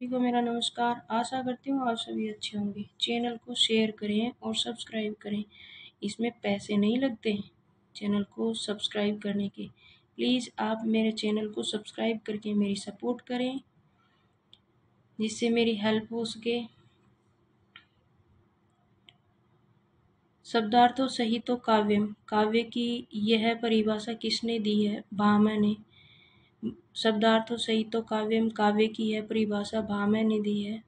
सभी को मेरा नमस्कार। आशा करती हूँ आप सभी अच्छे होंगे। चैनल को शेयर करें और सब्सक्राइब करें। इसमें पैसे नहीं लगते हैं चैनल को सब्सक्राइब करने के। प्लीज़ आप मेरे चैनल को सब्सक्राइब करके मेरी सपोर्ट करें, जिससे मेरी हेल्प हो सके। शब्दार्थों सहितो काव्यम, काव्य की यह परिभाषा किसने दी है? भामह ने। शब्दार्थों सहितो काव्यम, काव्य की यह परिभाषा भामह ने दी है।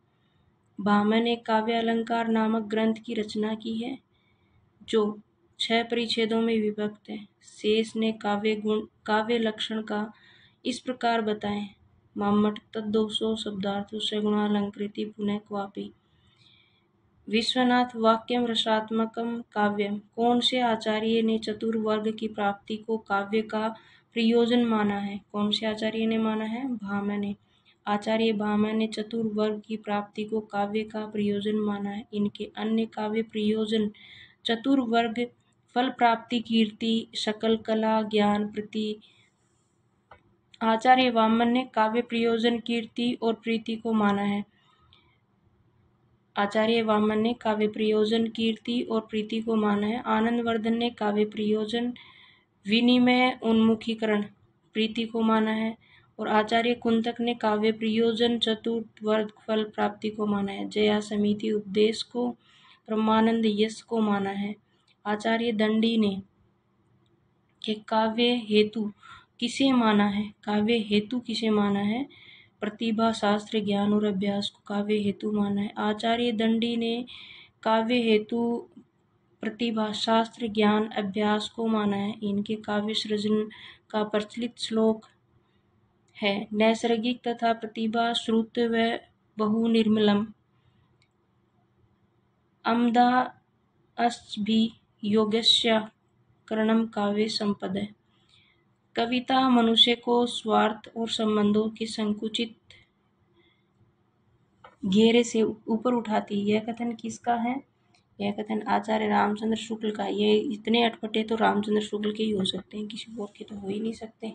भामह ने काव्य अलंकार नामक ग्रंथ की रचना की है, जो 6 परिच्छेदों में विभक्त है। शेष ने काव्य गुण, काव्य लक्षण का इस प्रकार बताएं। मम्मट तद्दोषो शब्दार्थो सगुणालंकृति पुनः क्वापि। विश्वनाथ वाक्यम रसात्मकम काव्यम। कौन से आचार्य ने चतुर्वर्ग की प्राप्ति को काव्य का प्रयोजन माना है? कौन से आचार्य ने माना है? भामह ने। आचार्य भामह ने चतुर्वर्ग की प्राप्ति को काव्य का प्रयोजन माना है। इनके अन्य काव्य प्रयोजन चतुर्वर्ग, फल प्राप्ति, कीर्ति, सकल कला, ज्ञान, प्रीति। आचार्य वामन ने काव्य प्रयोजन कीर्ति और प्रीति को माना है। आचार्य वामन ने काव्य प्रयोजन कीर्ति और प्रीति को माना है। आनंदवर्धन ने काव्य प्रयोजन विनिमय, उन्मुखीकरण, प्रीति को माना है। और आचार्य कुंतक ने काव्य प्रयोजन चतुर्वर्ग फल प्राप्ति को माना है। जया समिति उपदेश को, ब्रह्मानंद यश को माना है। आचार्य दंडी ने कि काव्य हेतु किसे माना है? काव्य हेतु किसे माना है? प्रतिभा, शास्त्र, ज्ञान और अभ्यास को काव्य हेतु माना है। आचार्य दंडी ने काव्य हेतु प्रतिभा, शास्त्र, ज्ञान, अभ्यास को माना है। इनके काव्य सृजन का प्रचलित श्लोक है, नैसर्गिक तथा प्रतिभा श्रुत व बहु निर्मलम अमदा अस्भि योगस्य करणम काव्य संपद। कविता मनुष्य को स्वार्थ और संबंधों के संकुचित घेरे से ऊपर उठाती है। यह कथन किसका है? यह कथन आचार्य रामचंद्र शुक्ल का। ये इतने अटपटे तो रामचंद्र शुक्ल के ही हो सकते हैं, किसी और के तो हो ही नहीं सकते।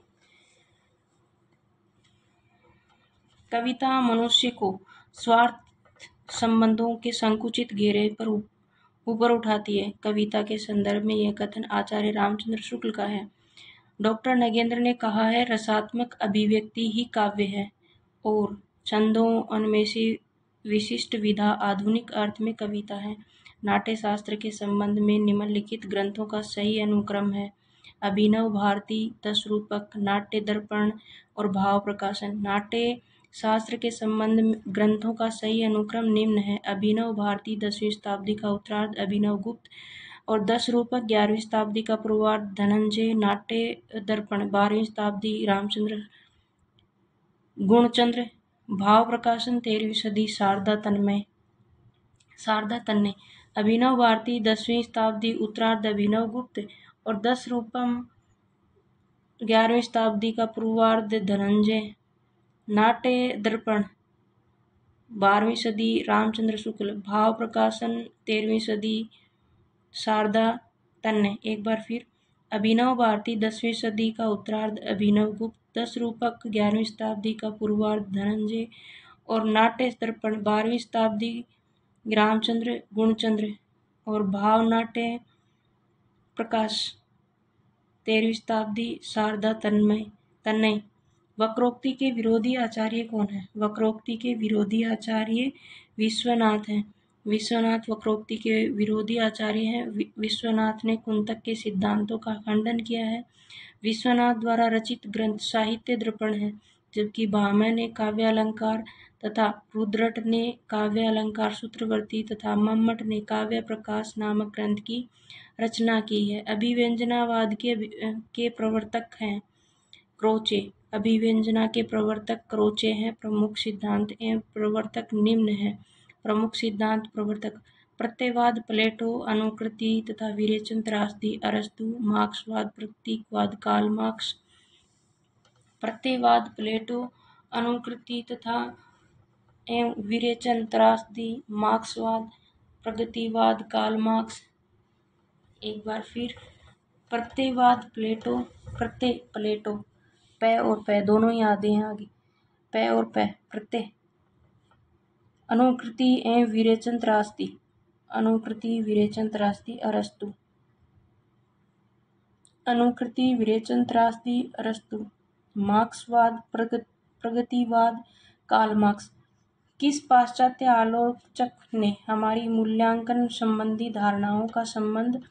कविता मनुष्य को स्वार्थ संबंधों के संकुचित घेरे पर ऊपर उठाती है। कविता के संदर्भ में यह कथन आचार्य रामचंद्र शुक्ल का है। डॉक्टर नगेंद्र ने कहा है, रसात्मक अभिव्यक्ति ही काव्य है और छंदों उनमें से विशिष्ट विधा आधुनिक अर्थ में कविता है। नाट्य शास्त्र के संबंध में निम्नलिखित ग्रंथों का सही अनुक्रम है। अभिनव भारती, 10 रूपक, नाट्य दर्पण और भाव प्रकाशन। नाट्य शास्त्र के संबंध में ग्रंथों का सही अनुक्रम निम्न है। अभिनव भारती 10वीं शताब्दी का उत्तरार्ध अभिनव गुप्त और 10 रूपक 11वीं शताब्दी का पूर्वार्ध धनंजय। नाट्य दर्पण 12वीं शताब्दी रामचंद्र गुणचंद्र। भाव प्रकाशन 13वीं सदी शारदा तन्ने। अभिनव भारती 10वीं शताब्दी उत्तरार्ध अभिनव गुप्त और 10 रूपम 11वीं शताब्दी का पूर्वार्ध धनंजय। नाट्य दर्पण 12वीं सदी रामचंद्र शुक्ल। भाव प्रकाशन 13वीं सदी शारदा तन्ने। एक बार फिर, अभिनव भारती 10वीं सदी का उत्तरार्ध अभिनव गुप्त, 10 रूपक 11वीं शताब्दी का पूर्वार्ध धनंजय और नाट्य दर्पण 12वीं शताब्दी रामचंद्र गुणचंद्र और भाव नाट्य प्रकाश 13वीं शताब्दी शारदा तन्ने। वक्रोक्ति के विरोधी आचार्य कौन है? वक्रोक्ति के विरोधी आचार्य विश्वनाथ हैं। विश्वनाथ वक्रोक्ति के विरोधी आचार्य हैं। विश्वनाथ ने कुंतक के सिद्धांतों का खंडन किया है। विश्वनाथ द्वारा रचित ग्रंथ साहित्य दर्पण है, जबकि भामह ने काव्य अलंकार तथा रुद्रट ने काव्य अलंकार सूत्रवर्ती तथा मम्मट ने काव्य प्रकाश नामक ग्रंथ की रचना की है। अभिव्यंजनावाद के प्रवर्तक हैं क्रोचे। अभिव्यंजना के प्रवर्तक क्रोचे हैं। प्रमुख सिद्धांत एवं प्रवर्तक निम्न है। प्रमुख सिद्धांत प्रवर्तक: प्रत्ययवाद प्लेटो, अनुकृति तथा विरेचन त्रासदी अरस्तु, मार्क्सवाद प्रतीकवाद कार्ल मार्क्स। प्रत्ययवाद प्लेटो, अनुकृति तथा एवं विरेचन त्रासदी मार्क्सवाद, प्रगतिवाद कार्ल मार्क्स। एक बार फिर, प्रत्ययवाद प्लेटो, प्लेटो, प और प दोनों ही आते हैं आगे, प और प, प्रत्यय अनुकृति एवं विरेचन त्रास्ती। अनुकृति विरेचन त्रास्ती अरस्तु। अनुकृति विरेचन त्रास्ती अरस्तु। मार्क्सवाद प्रगतिवाद कार्ल मार्क्स। किस पाश्चात्य आलोचक ने हमारी मूल्यांकन संबंधी धारणाओं का संबंध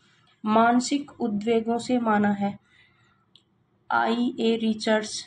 मानसिक उद्वेगों से माना है? I. A. रिचर्ड्स।